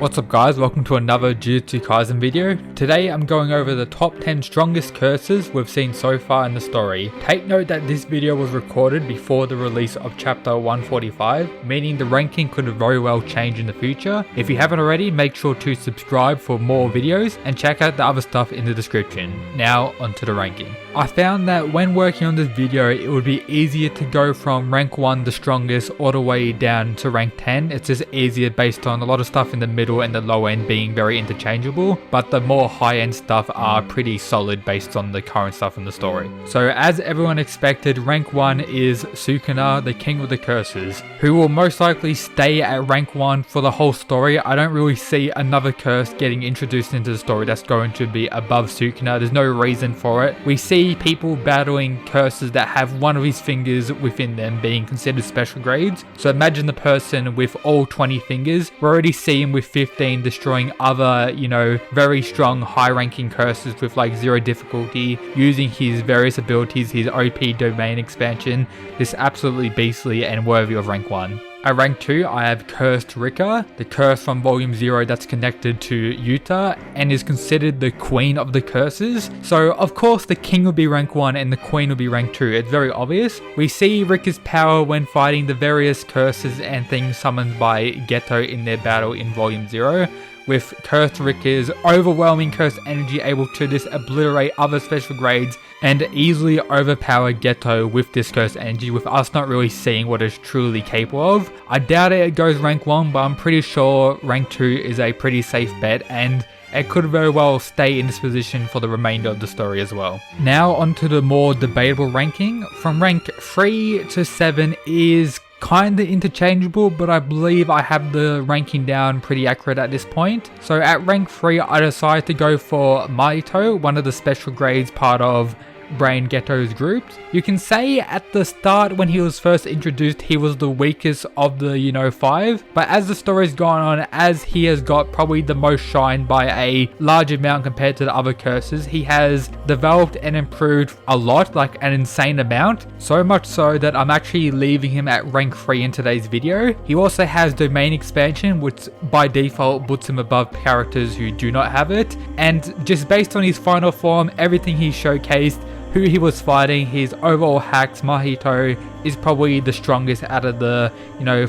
What's up guys, welcome to another Jujutsu Kaisen video. Today I'm going over the top 10 strongest curses we've seen so far in the story. Take note that this video was recorded before the release of chapter 145, meaning the ranking could very well change in the future. If you haven't already, make sure to subscribe for more videos and check out the other stuff in the description. Now onto the ranking. I found that when working on this video it would be easier to go from rank 1 the strongest all the way down to rank 10. It's just easier based on a lot of stuff in the middle and the low end being very interchangeable, but the more high end stuff are pretty solid based on the current stuff in the story. So as everyone expected, rank 1 is Sukuna, the king of the curses, who will most likely stay at rank 1 for the whole story. I don't really see another curse getting introduced into the story that's going to be above Sukuna. There's no reason for it. We see people battling curses that have one of his fingers within them being considered special grades. So imagine the person with all 20 fingers. We already see him with 15 destroying other, very strong high ranking curses with like 0 difficulty, using his various abilities, his OP domain expansion. This is absolutely beastly and worthy of rank 1. At rank 2, I have Cursed Rika, the curse from volume 0 that's connected to Yuta and is considered the queen of the curses. So of course the king will be rank 1 and the queen will be rank 2. It's very obvious. We see Rika's power when fighting the various curses and things summoned by Geto in their battle in volume 0. With Cursed Rika's overwhelming curse energy able to just obliterate other special grades and easily overpower Geto with this cursed energy, with us not really seeing what it's truly capable of. I doubt it goes rank 1, but I'm pretty sure rank 2 is a pretty safe bet and it could very well stay in this position for the remainder of the story as well. Now onto the more debatable ranking. From rank 3 to 7 is kinda interchangeable, but I believe I have the ranking down pretty accurate at this point. So at rank 3 I decided to go for Mahito, one of the special grades part of Brain Geto's groups. You can say at the start when he was first introduced he was the weakest of the 5, but as the story's gone on, as he has got probably the most shine by a large amount compared to the other curses, he has developed and improved a lot, like an insane amount, so much so that I'm actually leaving him at rank 3 in today's video. He also has domain expansion, which by default puts him above characters who do not have it, and just based on his final form, everything he showcased, who he was fighting, his overall hacks, Mahito is probably the strongest out of the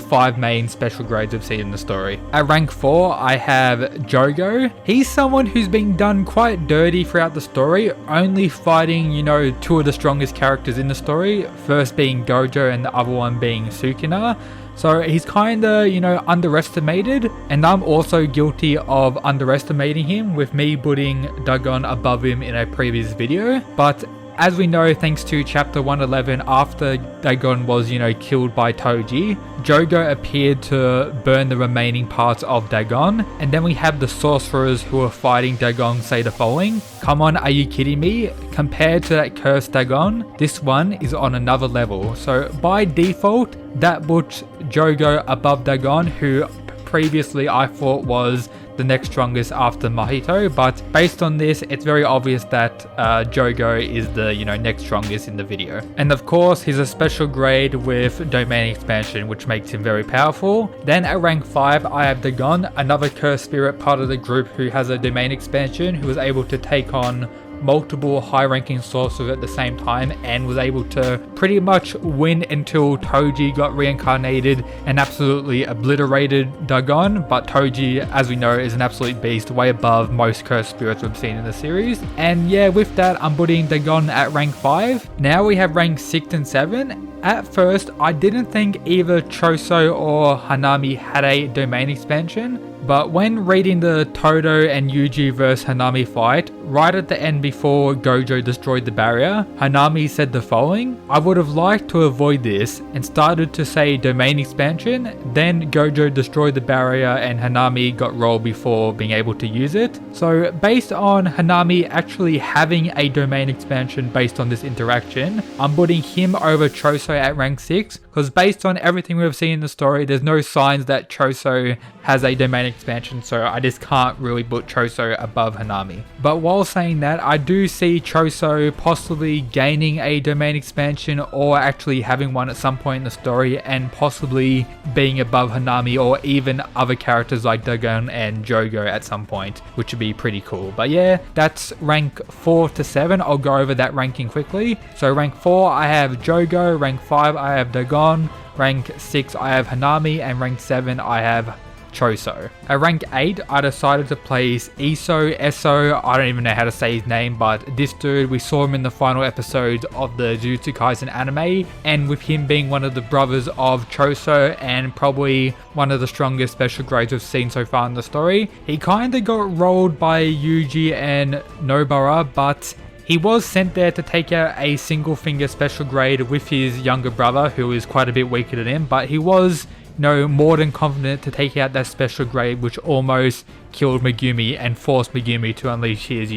5 main special grades we've seen in the story. At rank 4 I have Jogo. He's someone who's been done quite dirty throughout the story, only fighting 2 of the strongest characters in the story, first being Gojo and the other one being Sukuna. So he's kinda, underestimated, and I'm also guilty of underestimating him with me putting Dagon above him in a previous video. But as we know, thanks to chapter 111, after Dagon was, killed by Toji, Jogo appeared to burn the remaining parts of Dagon, and then we have the sorcerers who are fighting Dagon say the following: "Come on, are you kidding me? Compared to that cursed Dagon, this one is on another level." So by default, that puts Jogo above Dagon, who previously I thought was the next strongest after Mahito, but based on this it's very obvious that Jogo is the next strongest in the video. And of course he's a special grade with domain expansion, which makes him very powerful. Then at rank 5 I have Dagon, another cursed spirit part of the group who has a domain expansion, who was able to take on multiple high-ranking sorcerers at the same time and was able to pretty much win until Toji got reincarnated and absolutely obliterated Dagon. But Toji, as we know, is an absolute beast, way above most cursed spirits we've seen in the series. And yeah, with that I'm putting Dagon at rank 5. Now we have rank 6 and 7. At first I didn't think either Choso or Hanami had a domain expansion, but when reading the Todo and Yuji vs Hanami fight, right at the end before Gojo destroyed the barrier, Hanami said the following: "I would have liked to avoid this," and started to say domain expansion. Then Gojo destroyed the barrier and Hanami got rolled before being able to use it. So based on Hanami actually having a domain expansion based on this interaction, I'm putting him over Choso Choso at rank 6, because based on everything we've seen in the story, there's no signs that Choso has a domain expansion, so I just can't really put Choso above Hanami. But while saying that, I do see Choso possibly gaining a domain expansion or actually having one at some point in the story, and possibly being above Hanami or even other characters like Dagon and Jogo at some point, which would be pretty cool. But yeah, that's rank 4 to 7. I'll go over that ranking quickly. So rank 4 I have Jogo, rank 5 I have Dagon, rank 6 I have Hanami, and rank 7 I have Choso. At rank 8, I decided to place Eso, I don't even know how to say his name, but this dude, we saw him in the final episode of the Jujutsu Kaisen anime, and with him being one of the brothers of Choso and probably one of the strongest special grades we've seen so far in the story, he kinda got rolled by Yuji and Nobara, but he was sent there to take out a single finger special grade with his younger brother, who is quite a bit weaker than him, but he was more than confident to take out that special grade, which almost killed Megumi and forced Megumi to unleash his,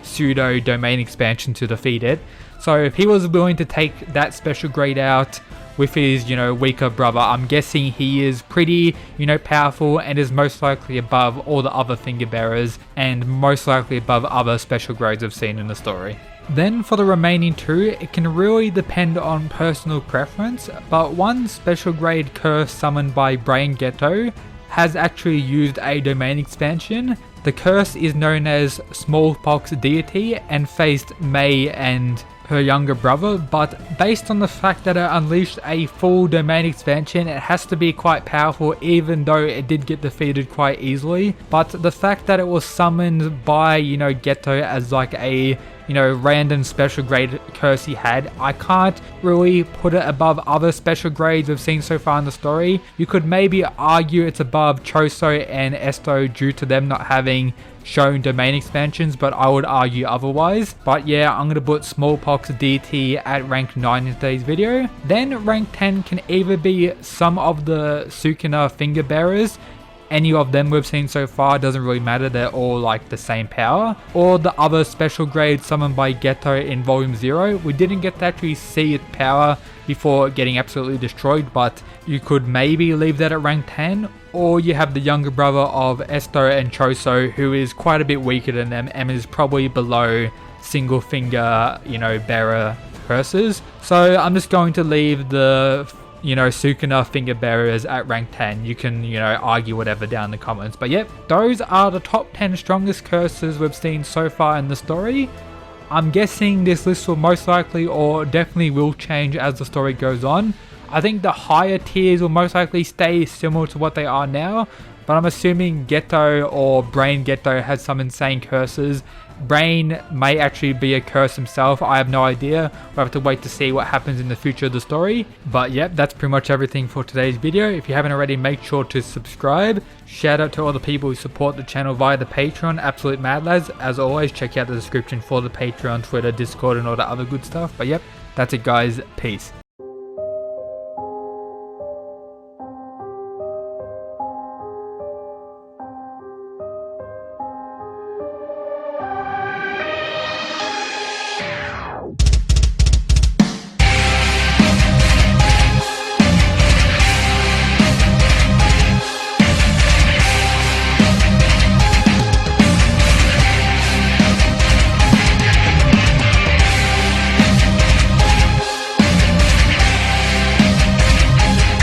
pseudo domain expansion to defeat it. So if he was willing to take that special grade out with his, weaker brother, I'm guessing he is pretty, powerful and is most likely above all the other finger bearers and most likely above other special grades I've seen in the story. Then for the remaining 2, it can really depend on personal preference, but one special grade curse summoned by Brain Ghetto has actually used a domain expansion. The curse is known as Smallpox Deity and faced Mei and her younger brother, but based on the fact that it unleashed a full domain expansion, it has to be quite powerful, even though it did get defeated quite easily. But the fact that it was summoned by, Ghetto as like a random special grade curse he had, I can't really put it above other special grades we've seen so far in the story. You could maybe argue it's above Choso and Esto due to them not having shown domain expansions, but I would argue otherwise. But yeah, I'm going to put Smallpox DT at rank 9 in today's video. Then rank 10 can either be some of the Sukuna finger bearers. Any of them we've seen so far, doesn't really matter, they're all like the same power. Or the other special grade summoned by Ghetto in volume 0. We didn't get to actually see its power before getting absolutely destroyed, but you could maybe leave that at rank 10. Or you have the younger brother of Esto and Choso, who is quite a bit weaker than them and is probably below single finger, bearer curses. So I'm just going to leave the Sukuna finger bearers at rank 10. You can, argue whatever down in the comments. But yep, those are the top 10 strongest curses we've seen so far in the story. I'm guessing this list will most likely or definitely will change as the story goes on. I think the higher tiers will most likely stay similar to what they are now, but I'm assuming Ghetto or Brain Ghetto has some insane curses. Brain may actually be a curse himself, I have no idea. We'll have to wait to see what happens in the future of the story. But yep, that's pretty much everything for today's video. If you haven't already, make sure to subscribe. Shout out to all the people who support the channel via the Patreon, absolute mad lads. As always, check out the description for the Patreon, Twitter, Discord and all the other good stuff. But yep, that's it guys, peace.